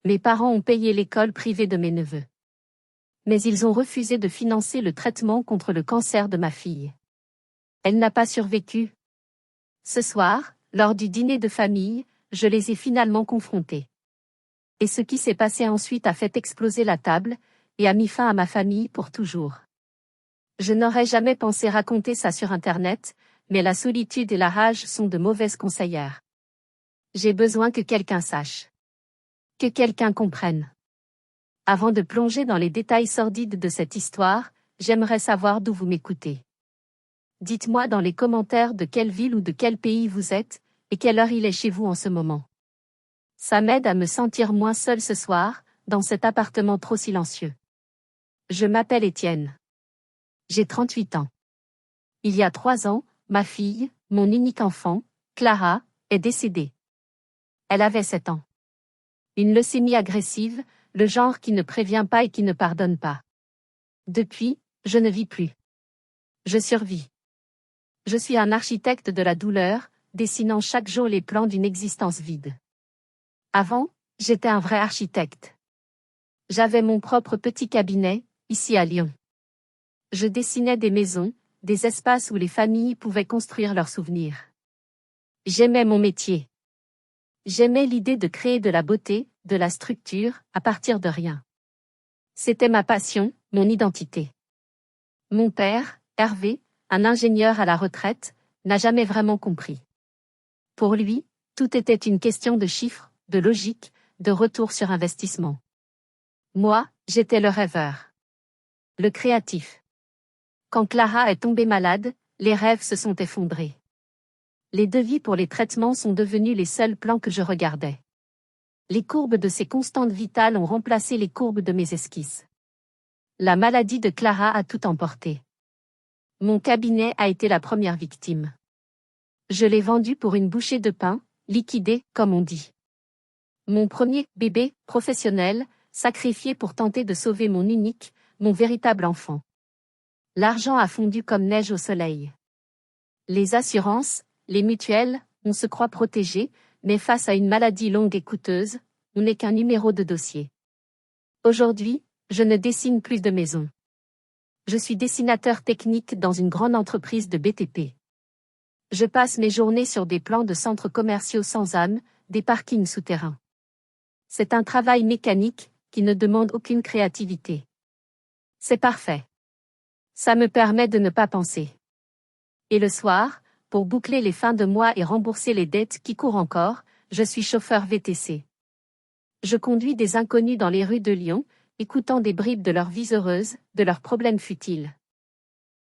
Mes parents ont payé l'école privée de mes neveux. Mais ils ont refusé de financer le traitement contre le cancer de ma fille. Elle n'a pas survécu. Ce soir, lors du dîner de famille, je les ai finalement confrontés. Et ce qui s'est passé ensuite a fait exploser la table, et a mis fin à ma famille pour toujours. Je n'aurais jamais pensé raconter ça sur Internet, mais la solitude et la rage sont de mauvaises conseillères. J'ai besoin que quelqu'un sache. Que quelqu'un comprenne. Avant de plonger dans les détails sordides de cette histoire, j'aimerais savoir d'où vous m'écoutez. Dites-moi dans les commentaires de quelle ville ou de quel pays vous êtes, et quelle heure il est chez vous en ce moment. Ça m'aide à me sentir moins seul ce soir, dans cet appartement trop silencieux. Je m'appelle Étienne. J'ai 38 ans. Il y a 3 ans, ma fille, mon unique enfant, Clara, est décédée. Elle avait 7 ans. Une leucémie agressive, le genre qui ne prévient pas et qui ne pardonne pas. Depuis, je ne vis plus. Je survis. Je suis un architecte de la douleur, dessinant chaque jour les plans d'une existence vide. Avant, j'étais un vrai architecte. J'avais mon propre petit cabinet, ici à Lyon. Je dessinais des maisons, des espaces où les familles pouvaient construire leurs souvenirs. J'aimais mon métier. J'aimais l'idée de créer de la beauté, de la structure, à partir de rien. C'était ma passion, mon identité. Mon père, Hervé, un ingénieur à la retraite, n'a jamais vraiment compris. Pour lui, tout était une question de chiffres, de logique, de retour sur investissement. Moi, j'étais le rêveur. Le créatif. Quand Clara est tombée malade, les rêves se sont effondrés. Les devis pour les traitements sont devenus les seuls plans que je regardais. Les courbes de ses constantes vitales ont remplacé les courbes de mes esquisses. La maladie de Clara a tout emporté. Mon cabinet a été la première victime. Je l'ai vendu pour une bouchée de pain, liquidé, comme on dit. Mon premier bébé, professionnel, sacrifié pour tenter de sauver mon unique, mon véritable enfant. L'argent a fondu comme neige au soleil. Les assurances, les mutuelles, on se croit protégé, mais face à une maladie longue et coûteuse, on n'est qu'un numéro de dossier. Aujourd'hui, je ne dessine plus de maisons. Je suis dessinateur technique dans une grande entreprise de BTP. Je passe mes journées sur des plans de centres commerciaux sans âme, des parkings souterrains. C'est un travail mécanique, qui ne demande aucune créativité. C'est parfait. Ça me permet de ne pas penser. Et le soir, pour boucler les fins de mois et rembourser les dettes qui courent encore, je suis chauffeur VTC. Je conduis des inconnus dans les rues de Lyon, écoutant des bribes de leur vie heureuse, de leurs problèmes futiles.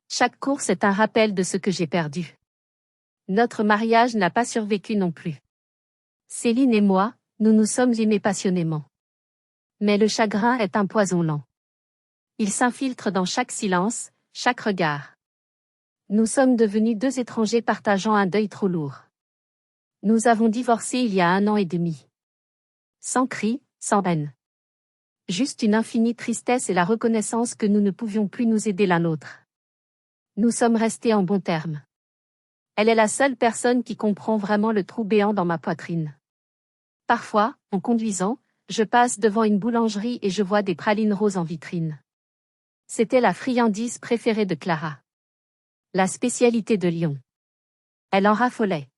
Chaque course est un rappel de ce que j'ai perdu. Notre mariage n'a pas survécu non plus. Céline et moi, nous nous sommes aimés passionnément. Mais le chagrin est un poison lent. Il s'infiltre dans chaque silence, chaque regard. Nous sommes devenus deux étrangers partageant un deuil trop lourd. Nous avons divorcé il y a 1 an et demi. Sans cris, sans haine. Juste une infinie tristesse et la reconnaissance que nous ne pouvions plus nous aider l'un l'autre. Nous sommes restés en bons termes. Elle est la seule personne qui comprend vraiment le trou béant dans ma poitrine. Parfois, en conduisant, je passe devant une boulangerie et je vois des pralines roses en vitrine. C'était la friandise préférée de Clara. La spécialité de Lyon. Elle en raffolait.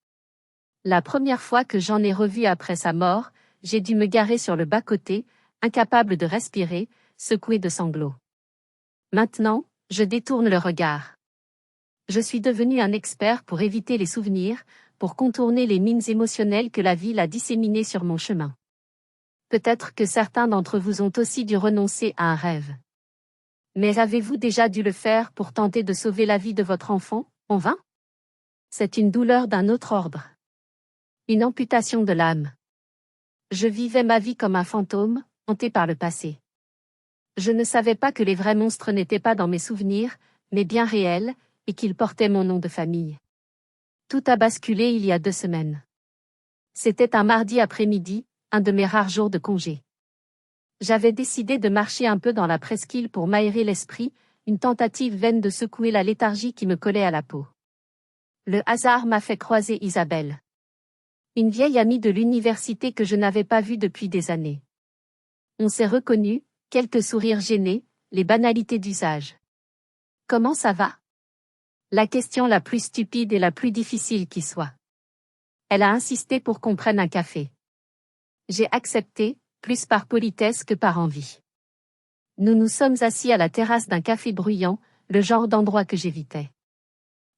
La première fois que j'en ai revu après sa mort, j'ai dû me garer sur le bas-côté, incapable de respirer, secoué de sanglots. Maintenant, je détourne le regard. Je suis devenu un expert pour éviter les souvenirs, pour contourner les mines émotionnelles que la ville a disséminées sur mon chemin. Peut-être que certains d'entre vous ont aussi dû renoncer à un rêve. Mais avez-vous déjà dû le faire pour tenter de sauver la vie de votre enfant, en vain? C'est une douleur d'un autre ordre. Une amputation de l'âme. Je vivais ma vie comme un fantôme, hanté par le passé. Je ne savais pas que les vrais monstres n'étaient pas dans mes souvenirs, mais bien réels, et qu'ils portaient mon nom de famille. Tout a basculé il y a 2 semaines. C'était un mardi après-midi, un de mes rares jours de congé. J'avais décidé de marcher un peu dans la presqu'île pour m'aérer l'esprit, une tentative vaine de secouer la léthargie qui me collait à la peau. Le hasard m'a fait croiser Isabelle. Une vieille amie de l'université que je n'avais pas vue depuis des années. On s'est reconnu, quelques sourires gênés, les banalités d'usage. Comment ça va? La question la plus stupide et la plus difficile qui soit. Elle a insisté pour qu'on prenne un café. J'ai accepté, plus par politesse que par envie. Nous nous sommes assis à la terrasse d'un café bruyant, le genre d'endroit que j'évitais.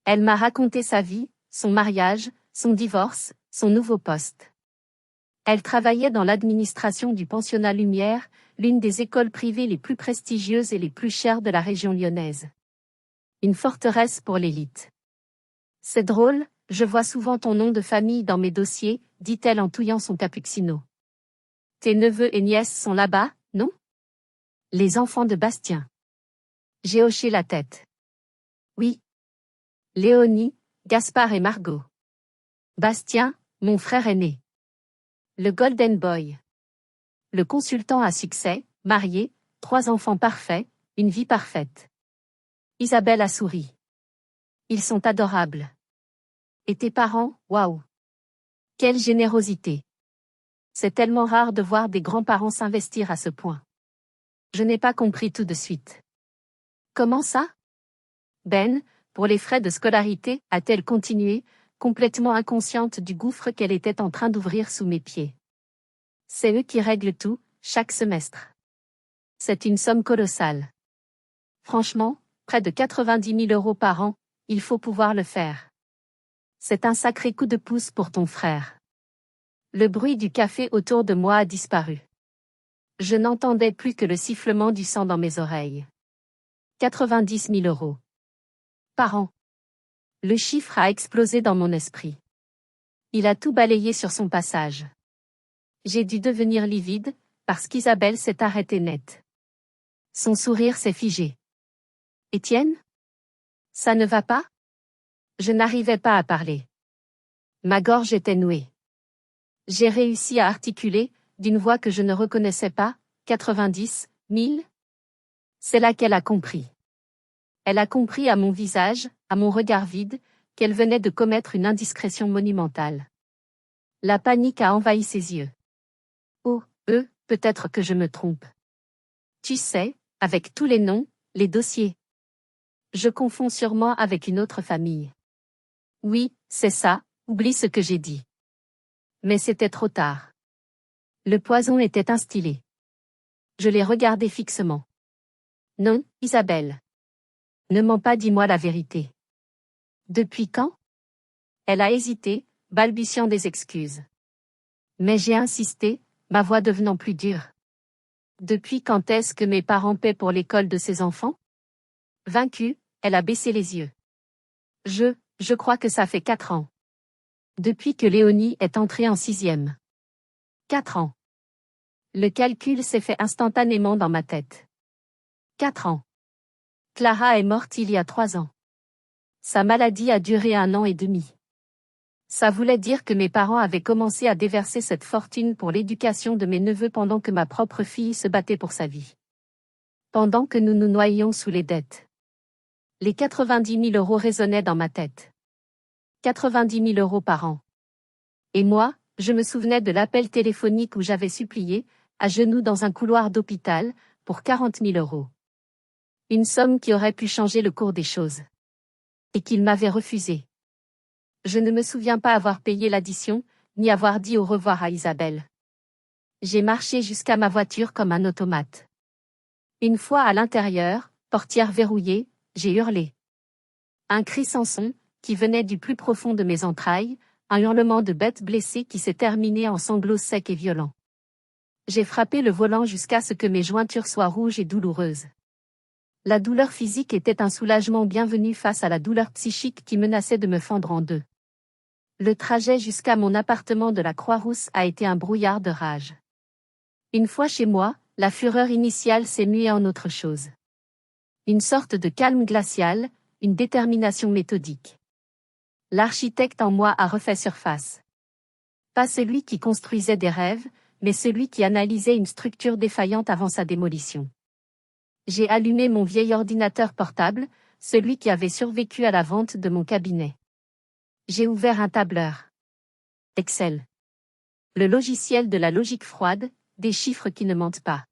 Elle m'a raconté sa vie, son mariage, son divorce, son nouveau poste. Elle travaillait dans l'administration du pensionnat Lumière, l'une des écoles privées les plus prestigieuses et les plus chères de la région lyonnaise. Une forteresse pour l'élite. C'est drôle, je vois souvent ton nom de famille dans mes dossiers, dit-elle en touillant son cappuccino. Tes neveux et nièces sont là-bas, non? Les enfants de Bastien. J'ai hoché la tête. Oui. Léonie, Gaspard et Margot. Bastien, mon frère aîné. Le Golden Boy. Le consultant à succès, marié, 3 enfants parfaits, une vie parfaite. Isabelle a souri. Ils sont adorables. Et tes parents, waouh! Quelle générosité! C'est tellement rare de voir des grands-parents s'investir à ce point. Je n'ai pas compris tout de suite. Comment ça? Ben, pour les frais de scolarité, a-t-elle continué, complètement inconsciente du gouffre qu'elle était en train d'ouvrir sous mes pieds. C'est eux qui règlent tout, chaque semestre. C'est une somme colossale. Franchement, près de 90 000 € par an, il faut pouvoir le faire. C'est un sacré coup de pouce pour ton frère. Le bruit du café autour de moi a disparu. Je n'entendais plus que le sifflement du sang dans mes oreilles. 90 000 €. Par an. Le chiffre a explosé dans mon esprit. Il a tout balayé sur son passage. J'ai dû devenir livide, parce qu'Isabelle s'est arrêtée net. Son sourire s'est figé. Étienne? Ça ne va pas? Je n'arrivais pas à parler. Ma gorge était nouée. J'ai réussi à articuler, d'une voix que je ne reconnaissais pas, 90 000? C'est là qu'elle a compris. Elle a compris à mon visage, à mon regard vide, qu'elle venait de commettre une indiscrétion monumentale. La panique a envahi ses yeux. Oh, peut-être que je me trompe. Tu sais, avec tous les noms, les dossiers. Je confonds sûrement avec une autre famille. Oui, c'est ça, oublie ce que j'ai dit. Mais c'était trop tard. Le poison était instillé. Je l'ai regardé fixement. Non, Isabelle. Ne mens pas, dis-moi la vérité. Depuis quand? Elle a hésité, balbutiant des excuses. Mais j'ai insisté, ma voix devenant plus dure. Depuis quand est-ce que mes parents paient pour l'école de ses enfants? Vaincue, elle a baissé les yeux. Je crois que ça fait 4 ans. Depuis que Léonie est entrée en 6e. 4 ans. Le calcul s'est fait instantanément dans ma tête. 4 ans. Clara est morte il y a 3 ans. Sa maladie a duré 1 an et demi. Ça voulait dire que mes parents avaient commencé à déverser cette fortune pour l'éducation de mes neveux pendant que ma propre fille se battait pour sa vie. Pendant que nous nous noyions sous les dettes. Les 90 000 € résonnaient dans ma tête. 90 000 € par an. Et moi, je me souvenais de l'appel téléphonique où j'avais supplié, à genoux dans un couloir d'hôpital, pour 40 000 €. Une somme qui aurait pu changer le cours des choses. Et qu'il m'avait refusé. Je ne me souviens pas avoir payé l'addition, ni avoir dit au revoir à Isabelle. J'ai marché jusqu'à ma voiture comme un automate. Une fois à l'intérieur, portière verrouillée, j'ai hurlé. Un cri sans son, qui venait du plus profond de mes entrailles, un hurlement de bête blessée qui s'est terminé en sanglots secs et violents. J'ai frappé le volant jusqu'à ce que mes jointures soient rouges et douloureuses. La douleur physique était un soulagement bienvenu face à la douleur psychique qui menaçait de me fendre en deux. Le trajet jusqu'à mon appartement de la Croix-Rousse a été un brouillard de rage. Une fois chez moi, la fureur initiale s'est muée en autre chose. Une sorte de calme glacial, une détermination méthodique. L'architecte en moi a refait surface. Pas celui qui construisait des rêves, mais celui qui analysait une structure défaillante avant sa démolition. J'ai allumé mon vieil ordinateur portable, celui qui avait survécu à la vente de mon cabinet. J'ai ouvert un tableur. Excel. Le logiciel de la logique froide, des chiffres qui ne mentent pas.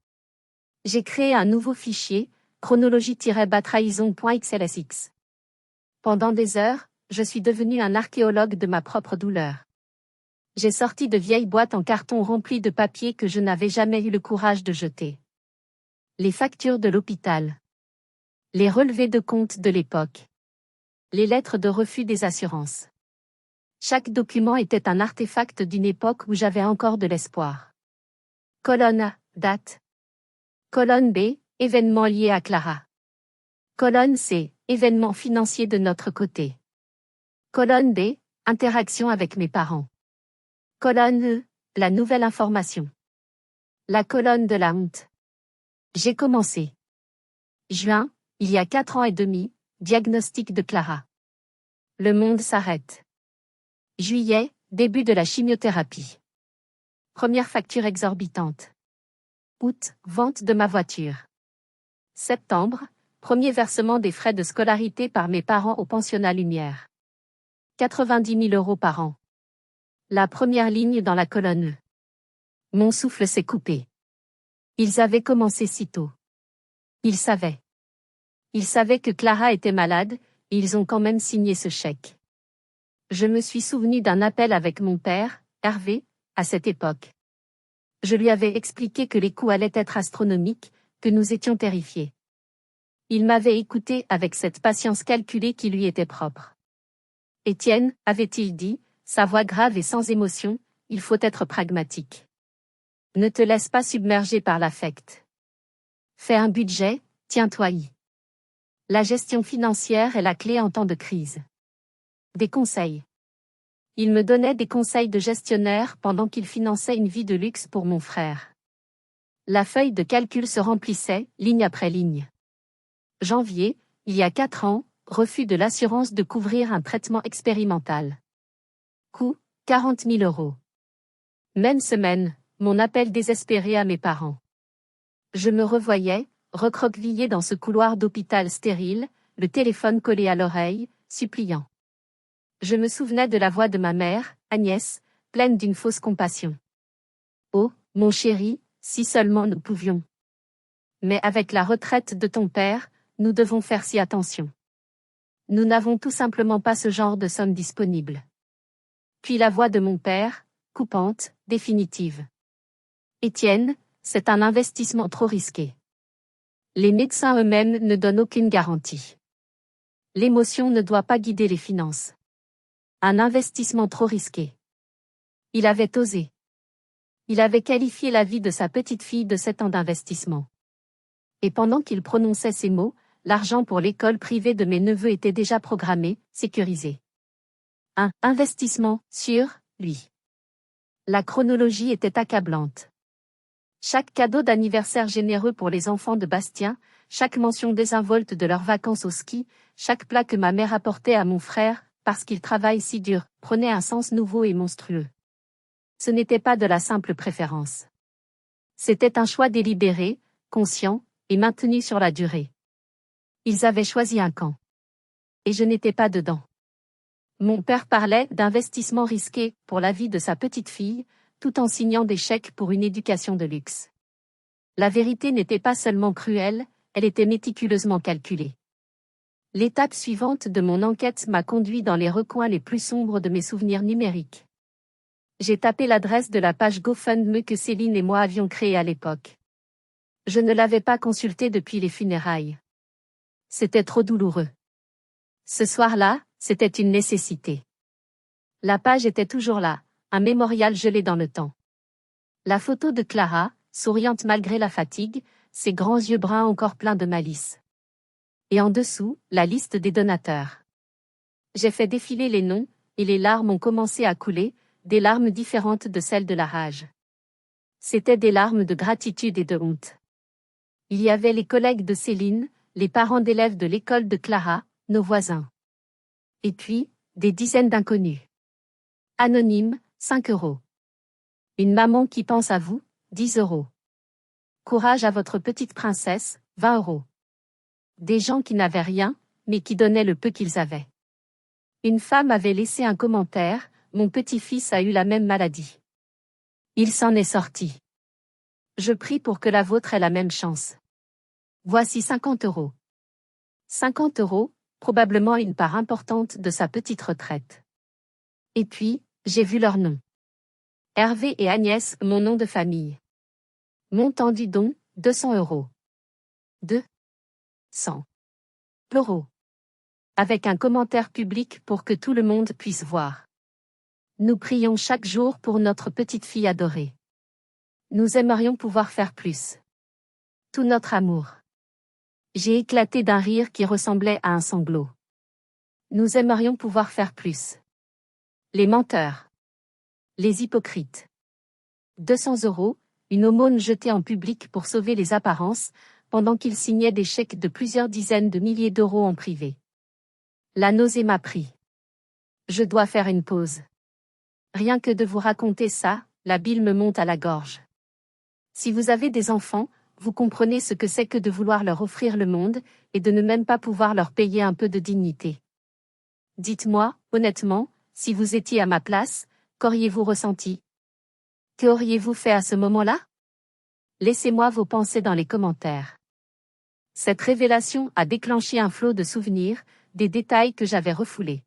J'ai créé un nouveau fichier, chronologie-batrahison.xlsx. Pendant des heures, je suis devenu un archéologue de ma propre douleur. J'ai sorti de vieilles boîtes en carton remplies de papier que je n'avais jamais eu le courage de jeter. Les factures de l'hôpital. Les relevés de compte de l'époque. Les lettres de refus des assurances. Chaque document était un artefact d'une époque où j'avais encore de l'espoir. Colonne A, date. Colonne B, événements liés à Clara. Colonne C, événements financiers de notre côté. Colonne D, interaction avec mes parents. Colonne E, la nouvelle information. La colonne de la honte. J'ai commencé. Juin, il y a 4 ans et demi, diagnostic de Clara. Le monde s'arrête. Juillet, début de la chimiothérapie. Première facture exorbitante. Août, vente de ma voiture. Septembre, premier versement des frais de scolarité par mes parents au pensionnat Lumière. 90 000 € par an. La première ligne dans la colonne E. Mon souffle s'est coupé. Ils avaient commencé si tôt. Ils savaient. Ils savaient que Clara était malade, et ils ont quand même signé ce chèque. Je me suis souvenu d'un appel avec mon père, Hervé, à cette époque. Je lui avais expliqué que les coûts allaient être astronomiques, que nous étions terrifiés. Il m'avait écouté avec cette patience calculée qui lui était propre. Étienne, avait-il dit, sa voix grave et sans émotion, il faut être pragmatique. Ne te laisse pas submerger par l'affect. Fais un budget, tiens-toi-y. La gestion financière est la clé en temps de crise. Des conseils. Il me donnait des conseils de gestionnaire pendant qu'il finançait une vie de luxe pour mon frère. La feuille de calcul se remplissait, ligne après ligne. Janvier, il y a 4 ans, refus de l'assurance de couvrir un traitement expérimental. Coût, 40 000 €. Même semaine, mon appel désespéré à mes parents. Je me revoyais, recroquevillé dans ce couloir d'hôpital stérile, le téléphone collé à l'oreille, suppliant. Je me souvenais de la voix de ma mère, Agnès, pleine d'une fausse compassion. Oh, mon chéri, si seulement nous pouvions. Mais avec la retraite de ton père, nous devons faire si attention. Nous n'avons tout simplement pas ce genre de somme disponible. Puis la voix de mon père, coupante, définitive. Étienne, c'est un investissement trop risqué. Les médecins eux-mêmes ne donnent aucune garantie. L'émotion ne doit pas guider les finances. Un investissement trop risqué. Il avait osé. Il avait qualifié la vie de sa petite fille de 7 ans d'investissement. Et pendant qu'il prononçait ces mots, l'argent pour l'école privée de mes neveux était déjà programmé, sécurisé. Un investissement sûr, lui. La chronologie était accablante. Chaque cadeau d'anniversaire généreux pour les enfants de Bastien, chaque mention désinvolte de leurs vacances au ski, chaque plat que ma mère apportait à mon frère, parce qu'il travaille si dur, prenait un sens nouveau et monstrueux. Ce n'était pas de la simple préférence. C'était un choix délibéré, conscient, et maintenu sur la durée. Ils avaient choisi un camp. Et je n'étais pas dedans. Mon père parlait d'investissement risqué pour la vie de sa petite fille, tout en signant des chèques pour une éducation de luxe. La vérité n'était pas seulement cruelle, elle était méticuleusement calculée. L'étape suivante de mon enquête m'a conduit dans les recoins les plus sombres de mes souvenirs numériques. J'ai tapé l'adresse de la page GoFundMe que Céline et moi avions créée à l'époque. Je ne l'avais pas consultée depuis les funérailles. C'était trop douloureux. Ce soir-là, c'était une nécessité. La page était toujours là, un mémorial gelé dans le temps. La photo de Clara, souriante malgré la fatigue, ses grands yeux bruns encore pleins de malice. Et en dessous, la liste des donateurs. J'ai fait défiler les noms, et les larmes ont commencé à couler, des larmes différentes de celles de la rage. C'étaient des larmes de gratitude et de honte. Il y avait les collègues de Céline, les parents d'élèves de l'école de Clara, nos voisins. Et puis, des dizaines d'inconnus. Anonyme, 5 €. Une maman qui pense à vous, 10 €. Courage à votre petite princesse, 20 €. Des gens qui n'avaient rien, mais qui donnaient le peu qu'ils avaient. Une femme avait laissé un commentaire, mon petit-fils a eu la même maladie. Il s'en est sorti. Je prie pour que la vôtre ait la même chance. Voici 50 euros. 50 euros, probablement une part importante de sa petite retraite. Et puis, j'ai vu leur nom. Hervé et Agnès, mon nom de famille. Montant du don, 200 euros. 200 euros. Avec un commentaire public pour que tout le monde puisse voir. Nous prions chaque jour pour notre petite fille adorée. Nous aimerions pouvoir faire plus. Tout notre amour. J'ai éclaté d'un rire qui ressemblait à un sanglot. Nous aimerions pouvoir faire plus. Les menteurs. Les hypocrites. 200 euros, une aumône jetée en public pour sauver les apparences, pendant qu'ils signaient des chèques de plusieurs dizaines de milliers d'euros en privé. La nausée m'a pris. Je dois faire une pause. Rien que de vous raconter ça, la bile me monte à la gorge. Si vous avez des enfants, vous comprenez ce que c'est que de vouloir leur offrir le monde, et de ne même pas pouvoir leur payer un peu de dignité. Dites-moi, honnêtement, si vous étiez à ma place, qu'auriez-vous ressenti? Qu'auriez-vous fait à ce moment-là? Laissez-moi vos pensées dans les commentaires. Cette révélation a déclenché un flot de souvenirs, des détails que j'avais refoulés.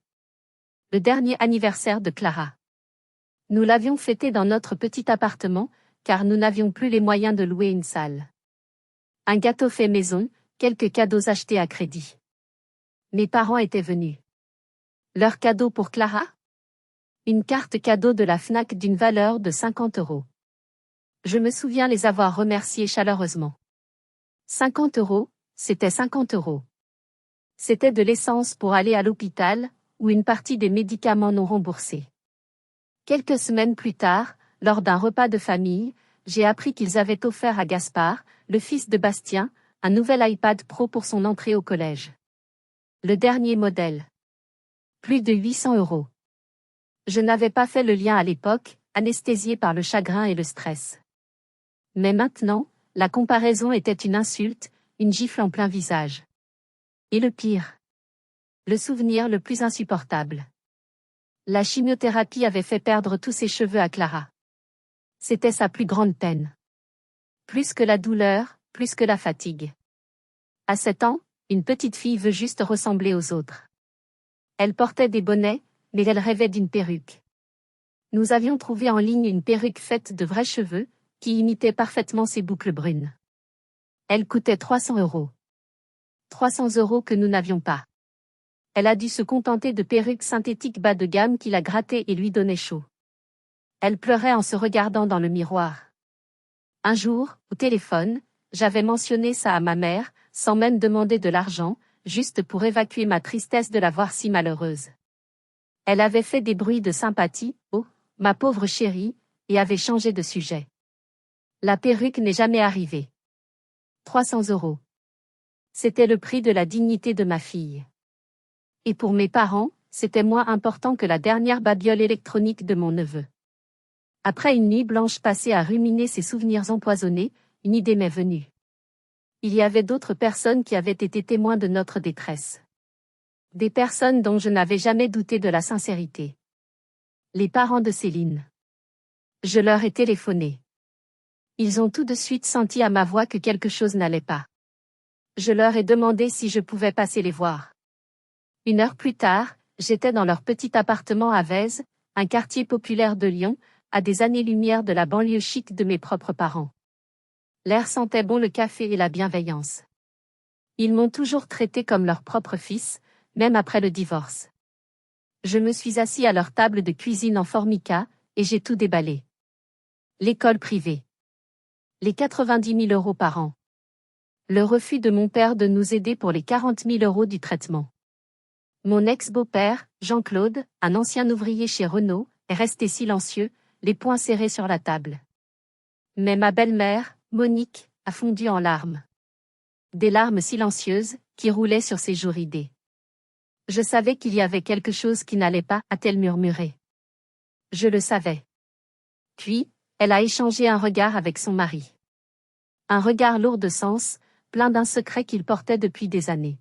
Le dernier anniversaire de Clara. Nous l'avions fêté dans notre petit appartement, car nous n'avions plus les moyens de louer une salle. Un gâteau fait maison, quelques cadeaux achetés à crédit. Mes parents étaient venus. Leur cadeau pour Clara? Une carte cadeau de la Fnac d'une valeur de 50 euros. Je me souviens les avoir remerciés chaleureusement. 50 euros, c'était 50 euros. C'était de l'essence pour aller à l'hôpital, ou une partie des médicaments non remboursés. Quelques semaines plus tard, lors d'un repas de famille, j'ai appris qu'ils avaient offert à Gaspard, le fils de Bastien, un nouvel iPad Pro pour son entrée au collège. Le dernier modèle. Plus de 800 euros. Je n'avais pas fait le lien à l'époque, anesthésié par le chagrin et le stress. Mais maintenant, la comparaison était une insulte, une gifle en plein visage. Et le pire. Le souvenir le plus insupportable. La chimiothérapie avait fait perdre tous ses cheveux à Clara. C'était sa plus grande peine. Plus que la douleur, plus que la fatigue. À 7 ans, une petite fille veut juste ressembler aux autres. Elle portait des bonnets, mais elle rêvait d'une perruque. Nous avions trouvé en ligne une perruque faite de vrais cheveux, qui imitait parfaitement ses boucles brunes. Elle coûtait 300 euros. 300 euros que nous n'avions pas. Elle a dû se contenter de perruques synthétiques bas de gamme qui la grattaient et lui donnaient chaud. Elle pleurait en se regardant dans le miroir. Un jour, au téléphone, j'avais mentionné ça à ma mère, sans même demander de l'argent, juste pour évacuer ma tristesse de la voir si malheureuse. Elle avait fait des bruits de sympathie, oh, ma pauvre chérie, et avait changé de sujet. La perruque n'est jamais arrivée. 300 euros. C'était le prix de la dignité de ma fille. Et pour mes parents, c'était moins important que la dernière babiole électronique de mon neveu. Après une nuit blanche passée à ruminer ces souvenirs empoisonnés, une idée m'est venue. Il y avait d'autres personnes qui avaient été témoins de notre détresse. Des personnes dont je n'avais jamais douté de la sincérité. Les parents de Céline. Je leur ai téléphoné. Ils ont tout de suite senti à ma voix que quelque chose n'allait pas. Je leur ai demandé si je pouvais passer les voir. 1 heure plus tard, j'étais dans leur petit appartement à Vèze, un quartier populaire de Lyon, à des années-lumière de la banlieue chic de mes propres parents. L'air sentait bon le café et la bienveillance. Ils m'ont toujours traité comme leur propre fils, même après le divorce. Je me suis assis à leur table de cuisine en formica, et j'ai tout déballé. L'école privée. Les 90 000 euros par an. Le refus de mon père de nous aider pour les 40 000 euros du traitement. Mon ex-beau-père, Jean-Claude, un ancien ouvrier chez Renault, est resté silencieux, les poings serrés sur la table. Mais ma belle-mère, Monique, a fondu en larmes. Des larmes silencieuses, qui roulaient sur ses joues ridées. Je savais qu'il y avait quelque chose qui n'allait pas, a-t-elle murmuré. Je le savais. Puis, elle a échangé un regard avec son mari. Un regard lourd de sens, plein d'un secret qu'il portait depuis des années.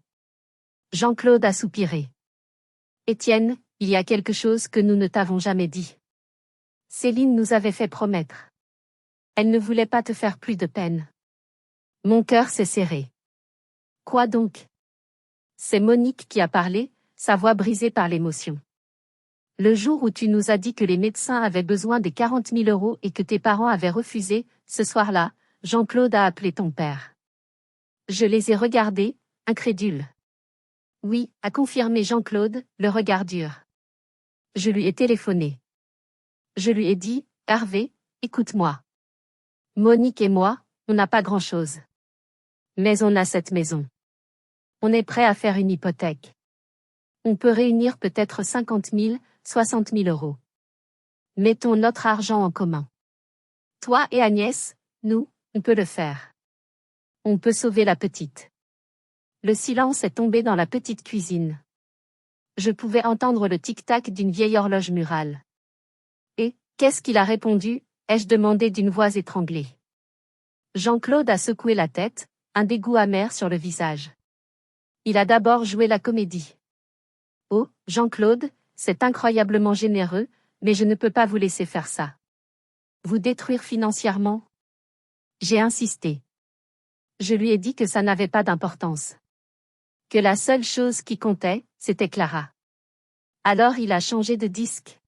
Jean-Claude a soupiré. Étienne, il y a quelque chose que nous ne t'avons jamais dit. Céline nous avait fait promettre. Elle ne voulait pas te faire plus de peine. Mon cœur s'est serré. Quoi donc? C'est Monique qui a parlé, sa voix brisée par l'émotion. Le jour où tu nous as dit que les médecins avaient besoin des 40 000 € et que tes parents avaient refusé, ce soir-là, Jean-Claude a appelé ton père. Je les ai regardés, incrédules. Oui, a confirmé Jean-Claude, le regard dur. Je lui ai téléphoné. Je lui ai dit, Hervé, écoute-moi. Monique et moi, on n'a pas grand-chose. Mais on a cette maison. On est prêt à faire une hypothèque. On peut réunir peut-être 50 000, 60 000 €. Mettons notre argent en commun. Toi et Agnès, nous, on peut le faire. On peut sauver la petite. Le silence est tombé dans la petite cuisine. Je pouvais entendre le tic-tac d'une vieille horloge murale. Et, qu'est-ce qu'il a répondu, ai-je demandé d'une voix étranglée. Jean-Claude a secoué la tête, un dégoût amer sur le visage. Il a d'abord joué la comédie. Oh, Jean-Claude, c'est incroyablement généreux, mais je ne peux pas vous laisser faire ça. Vous détruire financièrement? J'ai insisté. Je lui ai dit que ça n'avait pas d'importance. Que la seule chose qui comptait, c'était Clara. Alors il a changé de disque.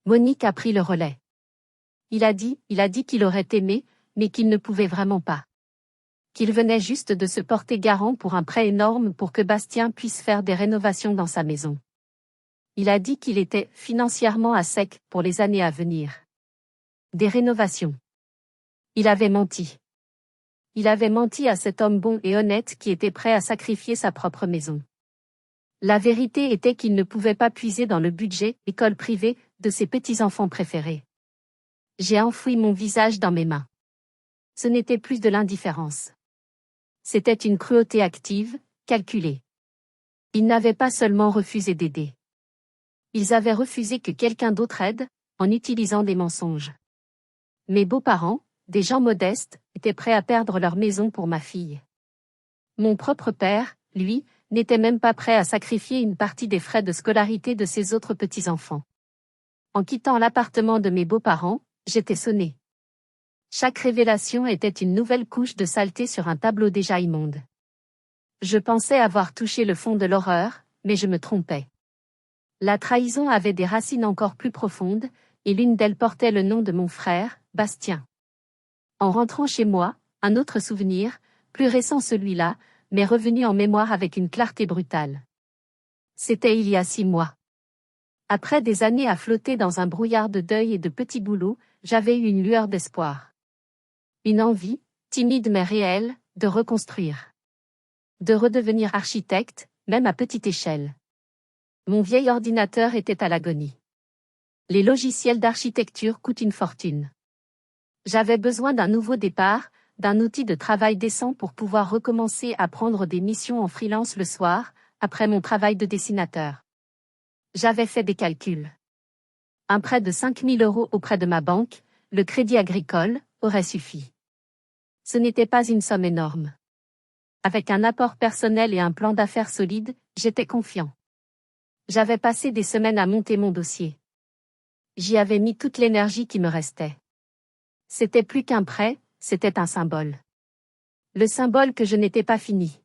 Monique a pris le relais. Il a dit qu'il aurait aimé, mais qu'il ne pouvait vraiment pas. Qu'il venait juste de se porter garant pour un prêt énorme pour que Bastien puisse faire des rénovations dans sa maison. Il a dit qu'il était financièrement à sec pour les années à venir. Des rénovations. Il avait menti. Il avait menti à cet homme bon et honnête qui était prêt à sacrifier sa propre maison. La vérité était qu'il ne pouvait pas puiser dans le budget école privée de ses petits-enfants préférés. J'ai enfoui mon visage dans mes mains. Ce n'était plus de l'indifférence. C'était une cruauté active, calculée. Ils n'avaient pas seulement refusé d'aider. Ils avaient refusé que quelqu'un d'autre aide, en utilisant des mensonges. Mes beaux-parents, des gens modestes, étaient prêts à perdre leur maison pour ma fille. Mon propre père, lui, n'était même pas prêt à sacrifier une partie des frais de scolarité de ses autres petits-enfants. En quittant l'appartement de mes beaux-parents, j'étais sonnée. Chaque révélation était une nouvelle couche de saleté sur un tableau déjà immonde. Je pensais avoir touché le fond de l'horreur, mais je me trompais. La trahison avait des racines encore plus profondes, et l'une d'elles portait le nom de mon frère, Bastien. En rentrant chez moi, un autre souvenir, plus récent celui-là, m'est revenu en mémoire avec une clarté brutale. C'était il y a 6 mois. Après des années à flotter dans un brouillard de deuil et de petits boulots, j'avais eu une lueur d'espoir. Une envie, timide mais réelle, de reconstruire. De redevenir architecte, même à petite échelle. Mon vieil ordinateur était à l'agonie. Les logiciels d'architecture coûtent une fortune. J'avais besoin d'un nouveau départ, d'un outil de travail décent pour pouvoir recommencer à prendre des missions en freelance le soir, après mon travail de dessinateur. J'avais fait des calculs. Un prêt de 5 000 € auprès de ma banque, le Crédit Agricole, aurait suffi. Ce n'était pas une somme énorme. Avec un apport personnel et un plan d'affaires solide, j'étais confiant. J'avais passé des semaines à monter mon dossier. J'y avais mis toute l'énergie qui me restait. C'était plus qu'un prêt, c'était un symbole. Le symbole que je n'étais pas fini.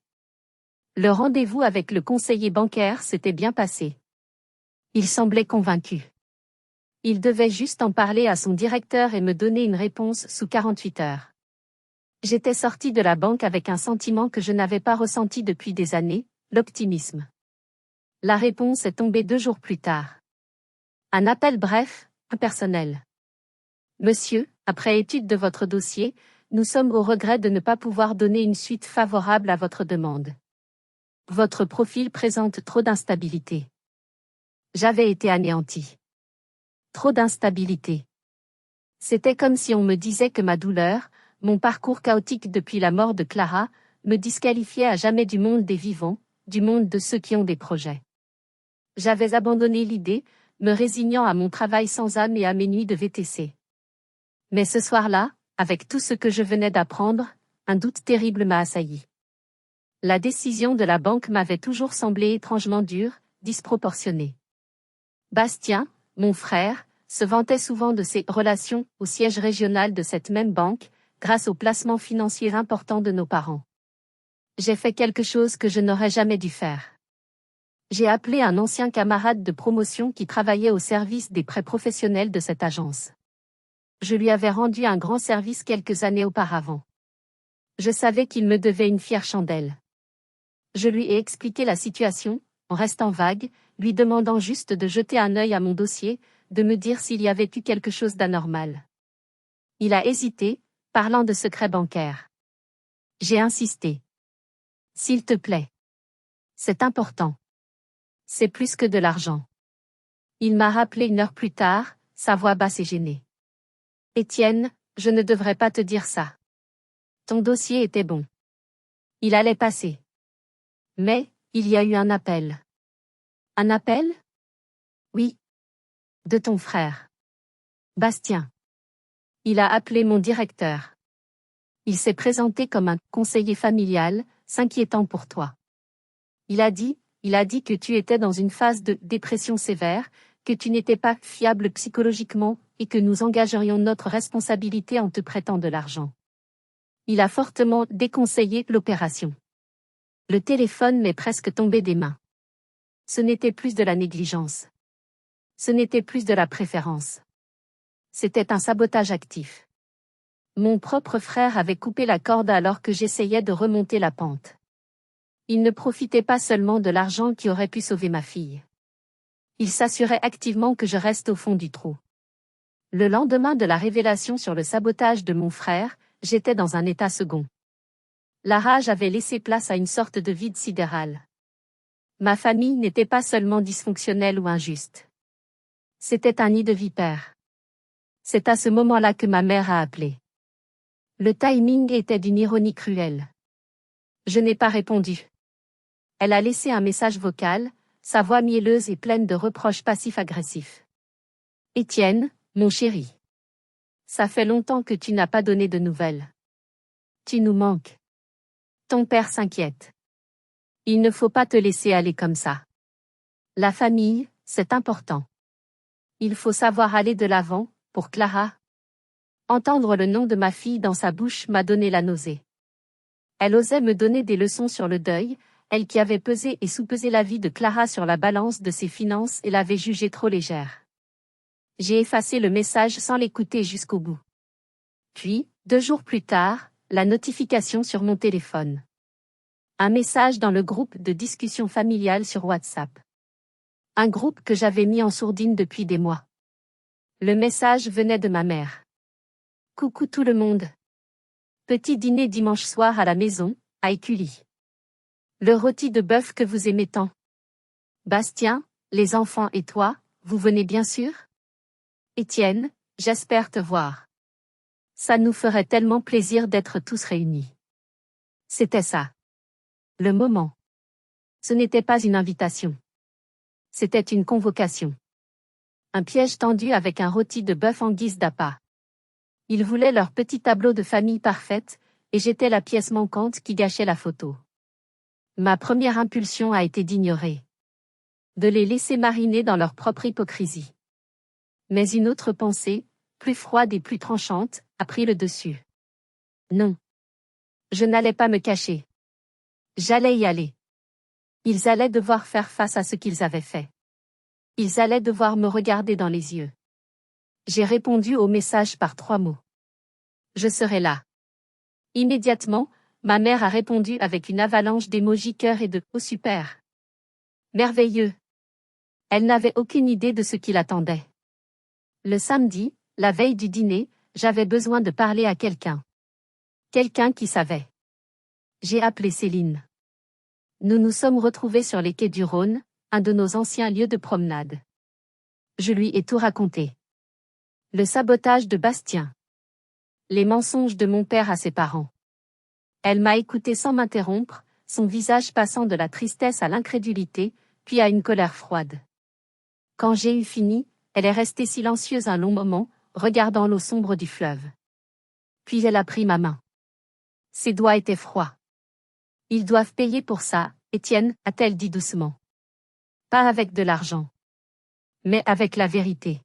Le rendez-vous avec le conseiller bancaire s'était bien passé. Il semblait convaincu. Il devait juste en parler à son directeur et me donner une réponse sous 48 heures. J'étais sortie de la banque avec un sentiment que je n'avais pas ressenti depuis des années, l'optimisme. La réponse est tombée 2 jours plus tard. Un appel bref, impersonnel. Monsieur, après étude de votre dossier, nous sommes au regret de ne pas pouvoir donner une suite favorable à votre demande. Votre profil présente trop d'instabilité. J'avais été anéanti. Trop d'instabilité. C'était comme si on me disait que ma douleur, mon parcours chaotique depuis la mort de Clara, me disqualifiait à jamais du monde des vivants, du monde de ceux qui ont des projets. J'avais abandonné l'idée, me résignant à mon travail sans âme et à mes nuits de VTC. Mais ce soir-là, avec tout ce que je venais d'apprendre, un doute terrible m'a assailli. La décision de la banque m'avait toujours semblé étrangement dure, disproportionnée. Bastien, mon frère, se vantait souvent de ses relations au siège régional de cette même banque, grâce aux placements financiers importants de nos parents. J'ai fait quelque chose que je n'aurais jamais dû faire. J'ai appelé un ancien camarade de promotion qui travaillait au service des prêts professionnels de cette agence. Je lui avais rendu un grand service quelques années auparavant. Je savais qu'il me devait une fière chandelle. Je lui ai expliqué la situation, en restant vague, lui demandant juste de jeter un œil à mon dossier, de me dire s'il y avait eu quelque chose d'anormal. Il a hésité, parlant de secret bancaire. J'ai insisté. S'il te plaît. C'est important. C'est plus que de l'argent. Il m'a rappelé 1 heure plus tard, sa voix basse et gênée. Étienne, je ne devrais pas te dire ça. Ton dossier était bon. Il allait passer. Mais, il y a eu un appel. Un appel? Oui. De ton frère. Bastien. Il a appelé mon directeur. Il s'est présenté comme un conseiller familial, s'inquiétant pour toi. Il a dit que tu étais dans une phase de dépression sévère, que tu n'étais pas fiable psychologiquement, et que nous engagerions notre responsabilité en te prêtant de l'argent. Il a fortement déconseillé l'opération. Le téléphone m'est presque tombé des mains. Ce n'était plus de la négligence. Ce n'était plus de la préférence. C'était un sabotage actif. Mon propre frère avait coupé la corde alors que j'essayais de remonter la pente. Il ne profitait pas seulement de l'argent qui aurait pu sauver ma fille. Il s'assurait activement que je reste au fond du trou. Le lendemain de la révélation sur le sabotage de mon frère, j'étais dans un état second. La rage avait laissé place à une sorte de vide sidéral. Ma famille n'était pas seulement dysfonctionnelle ou injuste. C'était un nid de vipères. C'est à ce moment-là que ma mère a appelé. Le timing était d'une ironie cruelle. Je n'ai pas répondu. Elle a laissé un message vocal, sa voix mielleuse et pleine de reproches passifs-agressifs. Étienne, mon chéri. Ça fait longtemps que tu n'as pas donné de nouvelles. Tu nous manques. Ton père s'inquiète. Il ne faut pas te laisser aller comme ça. La famille, c'est important. Il faut savoir aller de l'avant, pour Clara. Entendre le nom de ma fille dans sa bouche m'a donné la nausée. Elle osait me donner des leçons sur le deuil, elle qui avait pesé et sous-pesé la vie de Clara sur la balance de ses finances et l'avait jugée trop légère. J'ai effacé le message sans l'écouter jusqu'au bout. Puis, 2 jours plus tard, la notification sur mon téléphone. Un message dans le groupe de discussion familiale sur WhatsApp. Un groupe que j'avais mis en sourdine depuis des mois. Le message venait de ma mère. Coucou tout le monde. Petit dîner dimanche soir à la maison, à Écully. Le rôti de bœuf que vous aimez tant. Bastien, les enfants et toi, vous venez bien sûr? Étienne, j'espère te voir. Ça nous ferait tellement plaisir d'être tous réunis. C'était ça. Le moment. Ce n'était pas une invitation. C'était une convocation. Un piège tendu avec un rôti de bœuf en guise d'appât. Ils voulaient leur petit tableau de famille parfaite, et j'étais la pièce manquante qui gâchait la photo. Ma première impulsion a été d'ignorer. De les laisser mariner dans leur propre hypocrisie. Mais une autre pensée, plus froide et plus tranchante, a pris le dessus. Non. Je n'allais pas me cacher. J'allais y aller. Ils allaient devoir faire face à ce qu'ils avaient fait. Ils allaient devoir me regarder dans les yeux. J'ai répondu au message par 3 mots. Je serai là. Immédiatement, ma mère a répondu avec une avalanche d'émojis cœur et de « Oh super !» Merveilleux. Elle n'avait aucune idée de ce qui l'attendait. Le samedi, la veille du dîner, j'avais besoin de parler à quelqu'un. Quelqu'un qui savait. J'ai appelé Céline. Nous nous sommes retrouvés sur les quais du Rhône, un de nos anciens lieux de promenade. Je lui ai tout raconté. Le sabotage de Bastien. Les mensonges de mon père à ses parents. Elle m'a écouté sans m'interrompre, son visage passant de la tristesse à l'incrédulité, puis à une colère froide. Quand j'ai eu fini, elle est restée silencieuse un long moment, regardant l'eau sombre du fleuve. Puis elle a pris ma main. Ses doigts étaient froids. Ils doivent payer pour ça, Étienne, a-t-elle dit doucement. Pas avec de l'argent. Mais avec la vérité.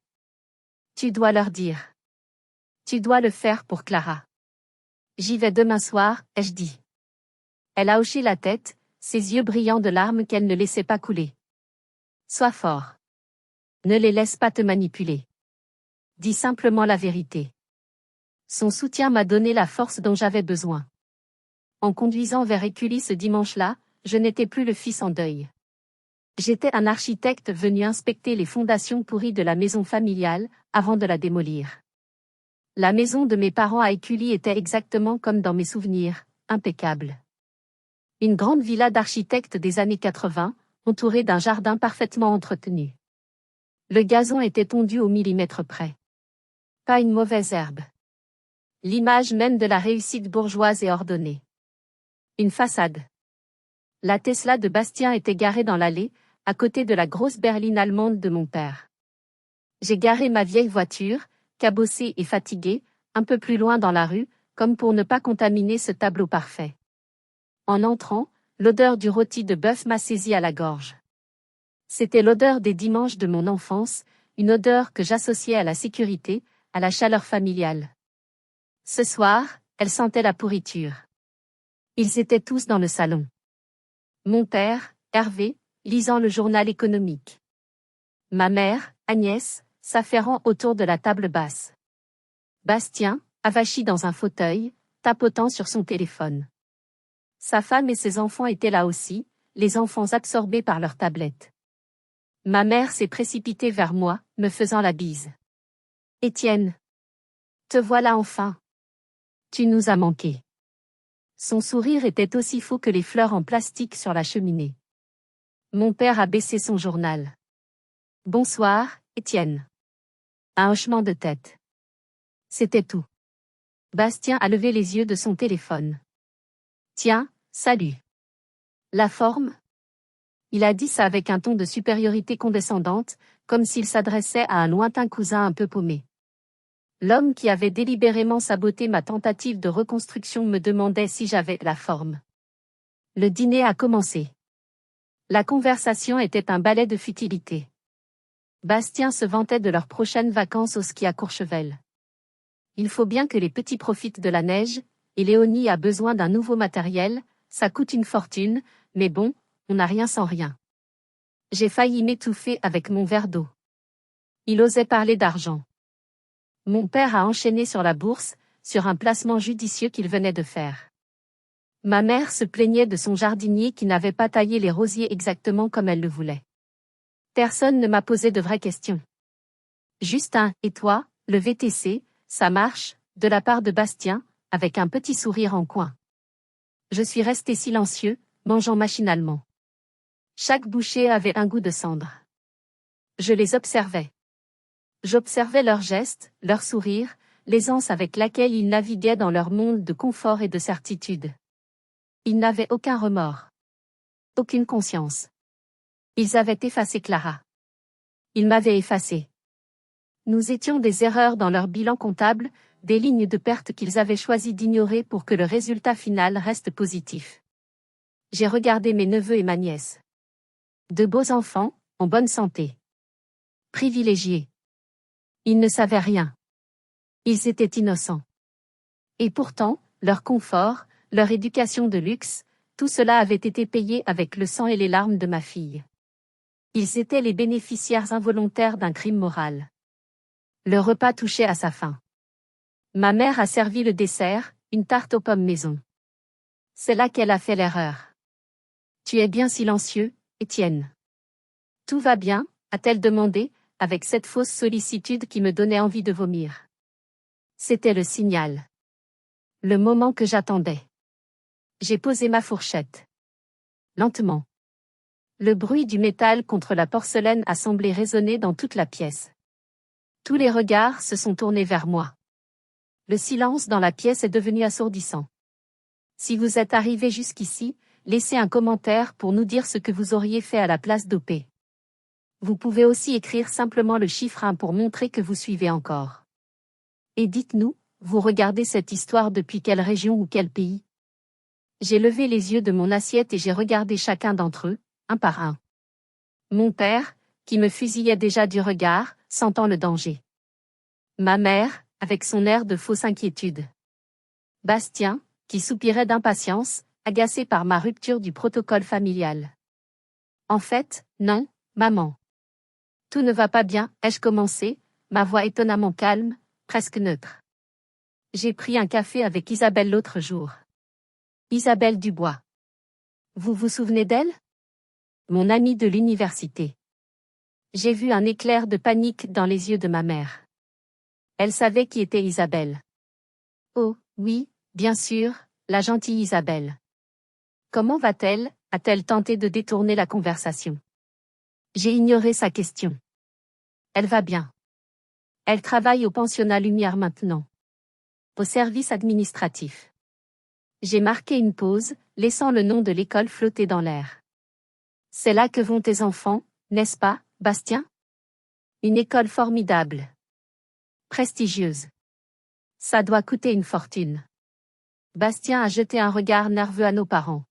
Tu dois leur dire. Tu dois le faire pour Clara. J'y vais demain soir, ai-je dit. Elle a hoché la tête, ses yeux brillants de larmes qu'elle ne laissait pas couler. Sois fort. Ne les laisse pas te manipuler. Dis simplement la vérité. Son soutien m'a donné la force dont j'avais besoin. En conduisant vers Écully ce dimanche-là, je n'étais plus le fils en deuil. J'étais un architecte venu inspecter les fondations pourries de la maison familiale, avant de la démolir. La maison de mes parents à Écully était exactement comme dans mes souvenirs, impeccable. Une grande villa d'architecte des années 80, entourée d'un jardin parfaitement entretenu. Le gazon était tondu au millimètre près. Pas une mauvaise herbe. L'image même de la réussite bourgeoise et ordonnée. Une façade. La Tesla de Bastien était garée dans l'allée, à côté de la grosse berline allemande de mon père. J'ai garé ma vieille voiture, cabossée et fatiguée, un peu plus loin dans la rue, comme pour ne pas contaminer ce tableau parfait. En entrant, l'odeur du rôti de bœuf m'a saisi à la gorge. C'était l'odeur des dimanches de mon enfance, une odeur que j'associais à la sécurité, à la chaleur familiale. Ce soir, elle sentait la pourriture. Ils étaient tous dans le salon. Mon père, Hervé, lisant le journal économique. Ma mère, Agnès, s'affairant autour de la table basse. Bastien, avachi dans un fauteuil, tapotant sur son téléphone. Sa femme et ses enfants étaient là aussi, les enfants absorbés par leur tablette. Ma mère s'est précipitée vers moi, me faisant la bise. « Étienne. Te voilà enfin. Tu nous as manqué. » Son sourire était aussi faux que les fleurs en plastique sur la cheminée. Mon père a baissé son journal. « Bonsoir, Étienne. » Un hochement de tête. C'était tout. Bastien a levé les yeux de son téléphone. « Tiens, salut. La forme ? » Il a dit ça avec un ton de supériorité condescendante, comme s'il s'adressait à un lointain cousin un peu paumé. L'homme qui avait délibérément saboté ma tentative de reconstruction me demandait si j'avais la forme. Le dîner a commencé. La conversation était un ballet de futilité. Bastien se vantait de leurs prochaines vacances au ski à Courchevel. Il faut bien que les petits profitent de la neige, et Léonie a besoin d'un nouveau matériel, ça coûte une fortune, mais bon, on n'a rien sans rien. J'ai failli m'étouffer avec mon verre d'eau. Il osait parler d'argent. Mon père a enchaîné sur la bourse, sur un placement judicieux qu'il venait de faire. Ma mère se plaignait de son jardinier qui n'avait pas taillé les rosiers exactement comme elle le voulait. Personne ne m'a posé de vraies questions. Justin, et toi, le VTC, ça marche, de la part de Bastien, avec un petit sourire en coin. Je suis resté silencieux, mangeant machinalement. Chaque bouchée avait un goût de cendre. Je les observais. J'observais leurs gestes, leurs sourires, l'aisance avec laquelle ils naviguaient dans leur monde de confort et de certitude. Ils n'avaient aucun remords. Aucune conscience. Ils avaient effacé Clara. Ils m'avaient effacé. Nous étions des erreurs dans leur bilan comptable, des lignes de perte qu'ils avaient choisi d'ignorer pour que le résultat final reste positif. J'ai regardé mes neveux et ma nièce. De beaux enfants, en bonne santé. Privilégiés. Ils ne savaient rien. Ils étaient innocents. Et pourtant, leur confort, leur éducation de luxe, tout cela avait été payé avec le sang et les larmes de ma fille. Ils étaient les bénéficiaires involontaires d'un crime moral. Le repas touchait à sa fin. Ma mère a servi le dessert, une tarte aux pommes maison. C'est là qu'elle a fait l'erreur. « Tu es bien silencieux, Étienne. »« Tout va bien ?» a-t-elle demandé, avec cette fausse sollicitude qui me donnait envie de vomir. C'était le signal. Le moment que j'attendais. J'ai posé ma fourchette. Lentement. Le bruit du métal contre la porcelaine a semblé résonner dans toute la pièce. Tous les regards se sont tournés vers moi. Le silence dans la pièce est devenu assourdissant. Si vous êtes arrivé jusqu'ici, laissez un commentaire pour nous dire ce que vous auriez fait à la place d'OP. Vous pouvez aussi écrire simplement le chiffre 1 pour montrer que vous suivez encore. Et dites-nous, vous regardez cette histoire depuis quelle région ou quel pays? J'ai levé les yeux de mon assiette et j'ai regardé chacun d'entre eux, un par un. Mon père, qui me fusillait déjà du regard, sentant le danger. Ma mère, avec son air de fausse inquiétude. Bastien, qui soupirait d'impatience, agacée par ma rupture du protocole familial. En fait, non, maman. Tout ne va pas bien, ai-je commencé, ma voix étonnamment calme, presque neutre. J'ai pris un café avec Isabelle l'autre jour. Isabelle Dubois. Vous vous souvenez d'elle? Mon amie de l'université. J'ai vu un éclair de panique dans les yeux de ma mère. Elle savait qui était Isabelle. Oh, oui, bien sûr, la gentille Isabelle. Comment va-t-elle? A-t-elle tenté de détourner la conversation? J'ai ignoré sa question. Elle va bien. Elle travaille au pensionnat Lumière maintenant. Au service administratif. J'ai marqué une pause, laissant le nom de l'école flotter dans l'air. C'est là que vont tes enfants, n'est-ce pas, Bastien? Une école formidable. Prestigieuse. Ça doit coûter une fortune. Bastien a jeté un regard nerveux à nos parents.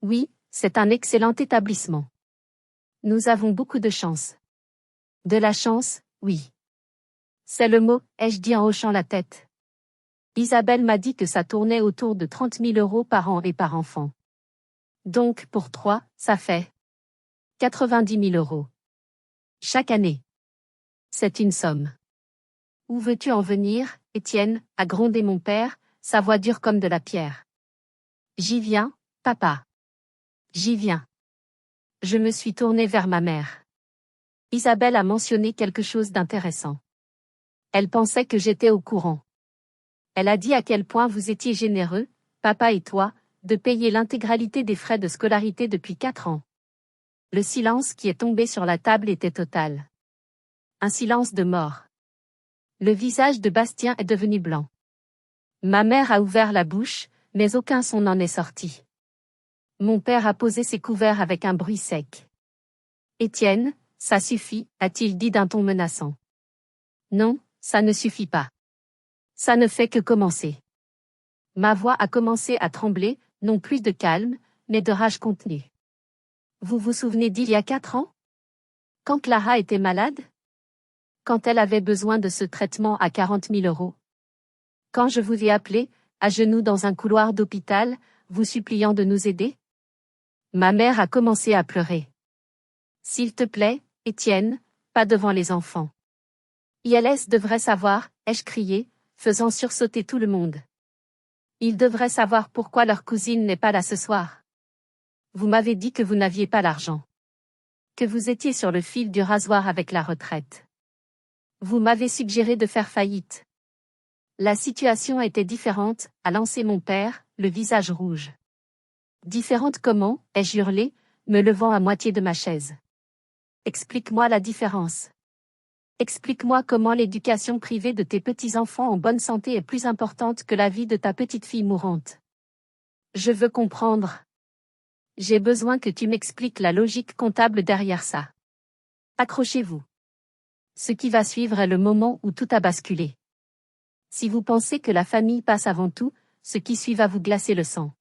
Oui, c'est un excellent établissement. Nous avons beaucoup de chance. De la chance, oui. C'est le mot, ai-je dit en hochant la tête. Isabelle m'a dit que ça tournait autour de 30 000 € par an et par enfant. Donc, pour 3, ça fait 90 000 €. Chaque année. C'est une somme. Où veux-tu en venir, Étienne, a grondé mon père, sa voix dure comme de la pierre. J'y viens, papa. J'y viens. Je me suis tournée vers ma mère. Isabelle a mentionné quelque chose d'intéressant. Elle pensait que j'étais au courant. Elle a dit à quel point vous étiez généreux, papa et toi, de payer l'intégralité des frais de scolarité depuis 4 ans. Le silence qui est tombé sur la table était total. Un silence de mort. Le visage de Bastien est devenu blanc. Ma mère a ouvert la bouche, mais aucun son n'en est sorti. Mon père a posé ses couverts avec un bruit sec. Étienne, ça suffit, a-t-il dit d'un ton menaçant. Non, ça ne suffit pas. Ça ne fait que commencer. Ma voix a commencé à trembler, non plus de calme, mais de rage contenue. Vous vous souvenez d'il y a 4 ans? Quand Clara était malade? Quand elle avait besoin de ce traitement à 40 000 €? Quand je vous ai appelé, à genoux dans un couloir d'hôpital, vous suppliant de nous aider? Ma mère a commencé à pleurer. S'il te plaît, Étienne, pas devant les enfants. ILS devrait savoir, ai-je crié, faisant sursauter tout le monde. Ils devraient savoir pourquoi leur cousine n'est pas là ce soir. Vous m'avez dit que vous n'aviez pas l'argent. Que vous étiez sur le fil du rasoir avec la retraite. Vous m'avez suggéré de faire faillite. La situation était différente, a lancé mon père, le visage rouge. Différente comment, ai-je hurlé, me levant à moitié de ma chaise. Explique-moi la différence. Explique-moi comment l'éducation privée de tes petits-enfants en bonne santé est plus importante que la vie de ta petite fille mourante. Je veux comprendre. J'ai besoin que tu m'expliques la logique comptable derrière ça. Accrochez-vous. Ce qui va suivre est le moment où tout a basculé. Si vous pensez que la famille passe avant tout, ce qui suit va vous glacer le sang.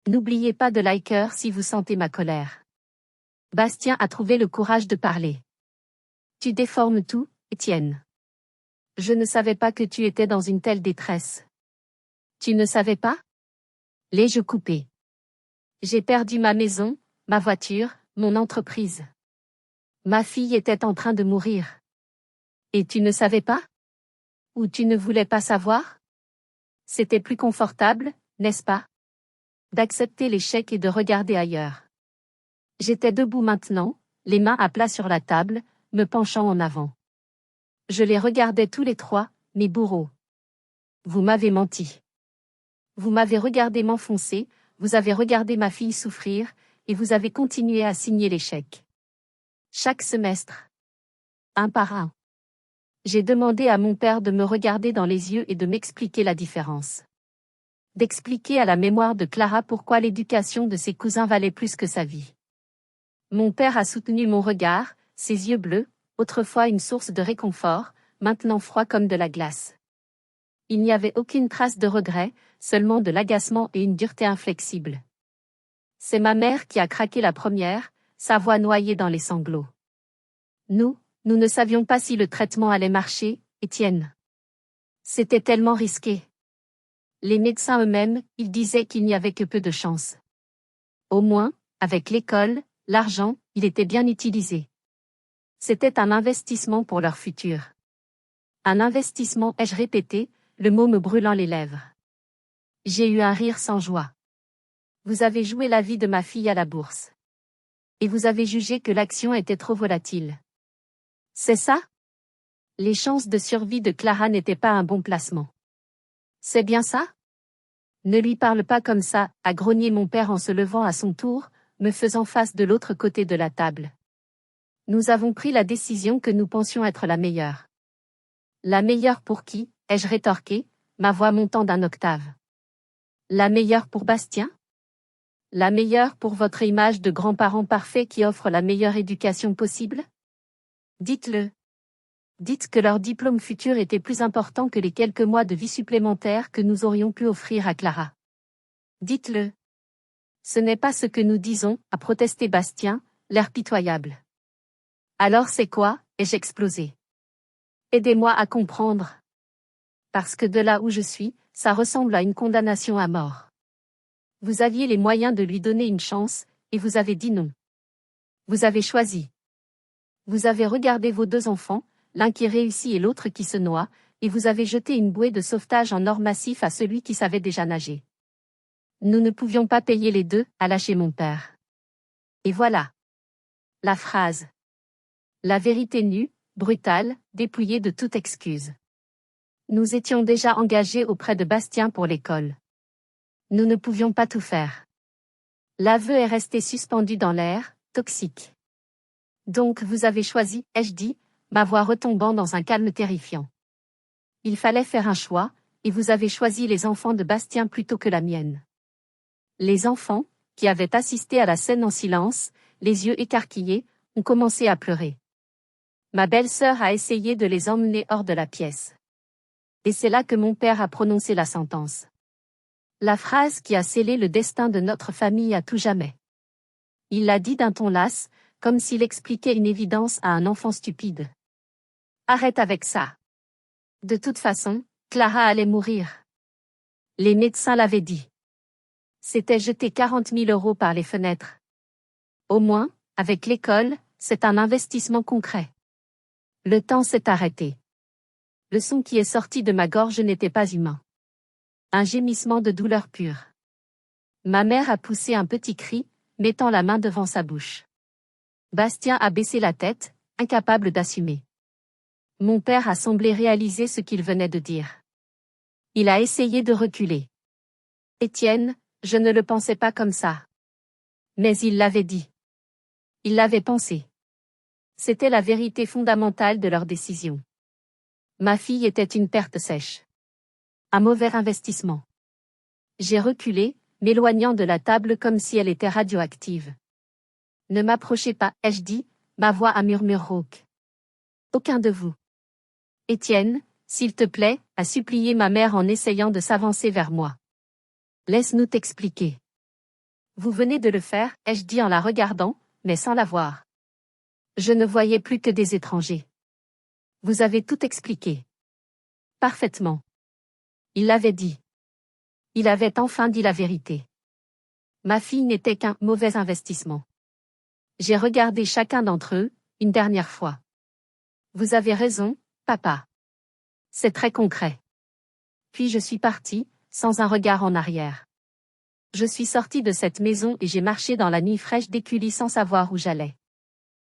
N'oubliez pas de liker si vous sentez ma colère. Bastien a trouvé le courage de parler. Tu déformes tout, Étienne. Je ne savais pas que tu étais dans une telle détresse. Tu ne savais pas? L'ai-je coupé? J'ai perdu ma maison, ma voiture, mon entreprise. Ma fille était en train de mourir. Et tu ne savais pas? Ou tu ne voulais pas savoir? C'était plus confortable, n'est-ce pas? D'accepter l'échec et de regarder ailleurs. J'étais debout maintenant, les mains à plat sur la table, me penchant en avant. Je les regardais tous les trois, mes bourreaux. Vous m'avez menti. Vous m'avez regardé m'enfoncer, vous avez regardé ma fille souffrir, et vous avez continué à signer l'échec. Chaque semestre. Un par un. J'ai demandé à mon père de me regarder dans les yeux et de m'expliquer la différence. D'expliquer à la mémoire de Clara pourquoi l'éducation de ses cousins valait plus que sa vie. Mon père a soutenu mon regard, ses yeux bleus, autrefois une source de réconfort, maintenant froid comme de la glace. Il n'y avait aucune trace de regret, seulement de l'agacement et une dureté inflexible. C'est ma mère qui a craqué la première, sa voix noyée dans les sanglots. Nous ne savions pas si le traitement allait marcher, Étienne. C'était tellement risqué. Les médecins eux-mêmes, ils disaient qu'il n'y avait que peu de chance. Au moins, avec l'école, l'argent, il était bien utilisé. C'était un investissement pour leur futur. Un investissement, ai-je répété, le mot me brûlant les lèvres. J'ai eu un rire sans joie. Vous avez joué la vie de ma fille à la bourse. Et vous avez jugé que l'action était trop volatile. C'est ça? Les chances de survie de Clara n'étaient pas un bon placement. C'est bien ça? Ne lui parle pas comme ça, a grogné mon père en se levant à son tour, me faisant face de l'autre côté de la table. Nous avons pris la décision que nous pensions être la meilleure. La meilleure pour qui, ai-je rétorqué, ma voix montant d'un octave. La meilleure pour Bastien? La meilleure pour votre image de grands-parents parfaits qui offrent la meilleure éducation possible? Dites-le. Dites que leur diplôme futur était plus important que les quelques mois de vie supplémentaires que nous aurions pu offrir à Clara. Dites-le. Ce n'est pas ce que nous disons, a protesté Bastien, l'air pitoyable. Alors c'est quoi, ai-je explosé. Aidez-moi à comprendre. Parce que de là où je suis, ça ressemble à une condamnation à mort. Vous aviez les moyens de lui donner une chance, et vous avez dit non. Vous avez choisi. Vous avez regardé vos deux enfants, l'un qui réussit et l'autre qui se noie, et vous avez jeté une bouée de sauvetage en or massif à celui qui savait déjà nager. Nous ne pouvions pas payer les deux, a lâché mon père. Et voilà. La phrase. La vérité nue, brutale, dépouillée de toute excuse. Nous étions déjà engagés auprès de Bastien pour l'école. Nous ne pouvions pas tout faire. L'aveu est resté suspendu dans l'air, toxique. Donc vous avez choisi, ai-je dit, ma voix retombant dans un calme terrifiant. Il fallait faire un choix, et vous avez choisi les enfants de Bastien plutôt que la mienne. Les enfants, qui avaient assisté à la scène en silence, les yeux écarquillés, ont commencé à pleurer. Ma belle-sœur a essayé de les emmener hors de la pièce. Et c'est là que mon père a prononcé la sentence. La phrase qui a scellé le destin de notre famille à tout jamais. Il l'a dit d'un ton las, comme s'il expliquait une évidence à un enfant stupide. Arrête avec ça. De toute façon, Clara allait mourir. Les médecins l'avaient dit. C'était jeter 40 000 € par les fenêtres. Au moins, avec l'école, c'est un investissement concret. Le temps s'est arrêté. Le son qui est sorti de ma gorge n'était pas humain. Un gémissement de douleur pure. Ma mère a poussé un petit cri, mettant la main devant sa bouche. Bastien a baissé la tête, incapable d'assumer. Mon père a semblé réaliser ce qu'il venait de dire. Il a essayé de reculer. Étienne, je ne le pensais pas comme ça. Mais il l'avait dit. Il l'avait pensé. C'était la vérité fondamentale de leur décision. Ma fille était une perte sèche. Un mauvais investissement. J'ai reculé, m'éloignant de la table comme si elle était radioactive. Ne m'approchez pas, ai-je dit, ma voix à murmure rauque. Aucun de vous. Étienne, s'il te plaît, a supplié ma mère en essayant de s'avancer vers moi. Laisse-nous t'expliquer. Vous venez de le faire, ai-je dit en la regardant, mais sans la voir. Je ne voyais plus que des étrangers. Vous avez tout expliqué. Parfaitement. Il l'avait dit. Il avait enfin dit la vérité. Ma fille n'était qu'un mauvais investissement. J'ai regardé chacun d'entre eux, une dernière fois. Vous avez raison, papa. C'est très concret. Puis je suis partie, sans un regard en arrière. Je suis sortie de cette maison et j'ai marché dans la nuit fraîche d'Écully sans savoir où j'allais.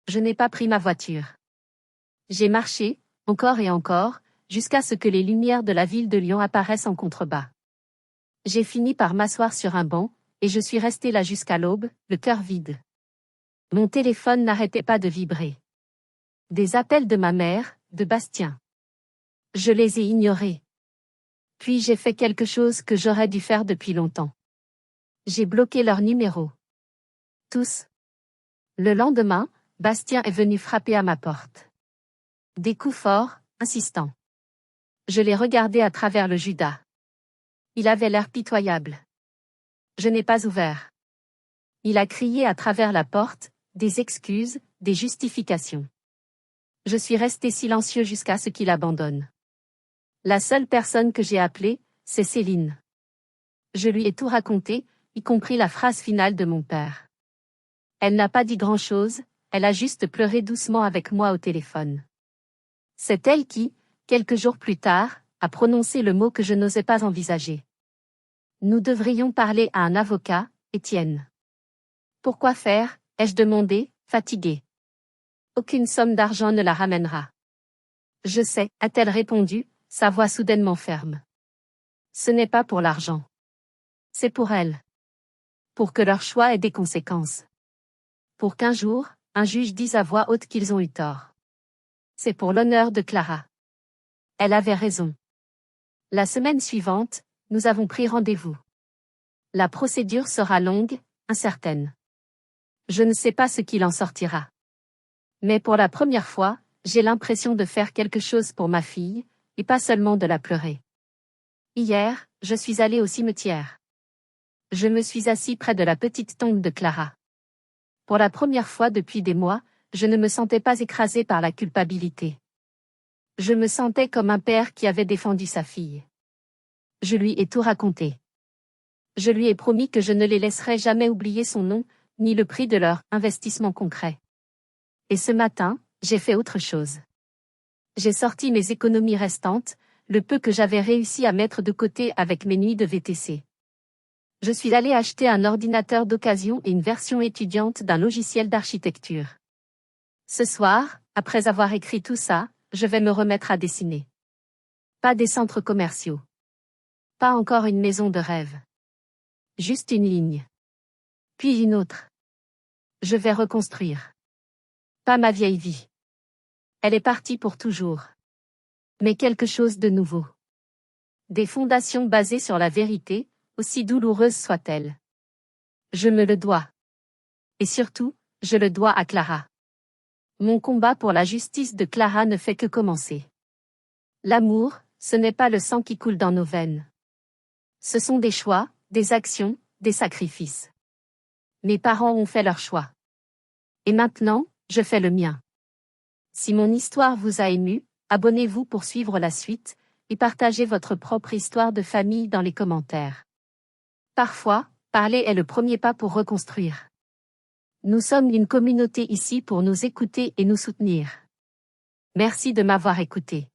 Je n'ai pas pris ma voiture. J'ai marché, encore et encore, jusqu'à ce que les lumières de la ville de Lyon apparaissent en contrebas. J'ai fini par m'asseoir sur un banc, et je suis restée là jusqu'à l'aube, le cœur vide. Mon téléphone n'arrêtait pas de vibrer. Des appels de ma mère, de Bastien. Je les ai ignorés. Puis j'ai fait quelque chose que j'aurais dû faire depuis longtemps. J'ai bloqué leurs numéros. Tous. Le lendemain, Bastien est venu frapper à ma porte. Des coups forts, insistants. Je l'ai regardé à travers le judas. Il avait l'air pitoyable. Je n'ai pas ouvert. Il a crié à travers la porte, des excuses, des justifications. Je suis resté silencieux jusqu'à ce qu'il abandonne. La seule personne que j'ai appelée, c'est Céline. Je lui ai tout raconté, y compris la phrase finale de mon père. Elle n'a pas dit grand-chose, elle a juste pleuré doucement avec moi au téléphone. C'est elle qui, quelques jours plus tard, a prononcé le mot que je n'osais pas envisager. Nous devrions parler à un avocat, Étienne. Pourquoi faire, ai-je demandé, fatiguée. Aucune somme d'argent ne la ramènera. Je sais, a-t-elle répondu, sa voix soudainement ferme. Ce n'est pas pour l'argent. C'est pour elle. Pour que leur choix ait des conséquences. Pour qu'un jour, un juge dise à voix haute qu'ils ont eu tort. C'est pour l'honneur de Clara. Elle avait raison. La semaine suivante, nous avons pris rendez-vous. La procédure sera longue, incertaine. Je ne sais pas ce qu'il en sortira. Mais pour la première fois, j'ai l'impression de faire quelque chose pour ma fille, et pas seulement de la pleurer. Hier, je suis allée au cimetière. Je me suis assis près de la petite tombe de Clara. Pour la première fois depuis des mois, je ne me sentais pas écrasée par la culpabilité. Je me sentais comme un père qui avait défendu sa fille. Je lui ai tout raconté. Je lui ai promis que je ne les laisserais jamais oublier son nom, ni le prix de leur investissement concret. Et ce matin, j'ai fait autre chose. J'ai sorti mes économies restantes, le peu que j'avais réussi à mettre de côté avec mes nuits de VTC. Je suis allée acheter un ordinateur d'occasion et une version étudiante d'un logiciel d'architecture. Ce soir, après avoir écrit tout ça, je vais me remettre à dessiner. Pas des centres commerciaux. Pas encore une maison de rêve. Juste une ligne. Puis une autre. Je vais reconstruire. Pas ma vieille vie. Elle est partie pour toujours. Mais quelque chose de nouveau. Des fondations basées sur la vérité, aussi douloureuses soient-elles. Je me le dois. Et surtout, je le dois à Clara. Mon combat pour la justice de Clara ne fait que commencer. L'amour, ce n'est pas le sang qui coule dans nos veines. Ce sont des choix, des actions, des sacrifices. Mes parents ont fait leur choix. Et maintenant, je fais le mien. Si mon histoire vous a ému, abonnez-vous pour suivre la suite, et partagez votre propre histoire de famille dans les commentaires. Parfois, parler est le premier pas pour reconstruire. Nous sommes une communauté ici pour nous écouter et nous soutenir. Merci de m'avoir écouté.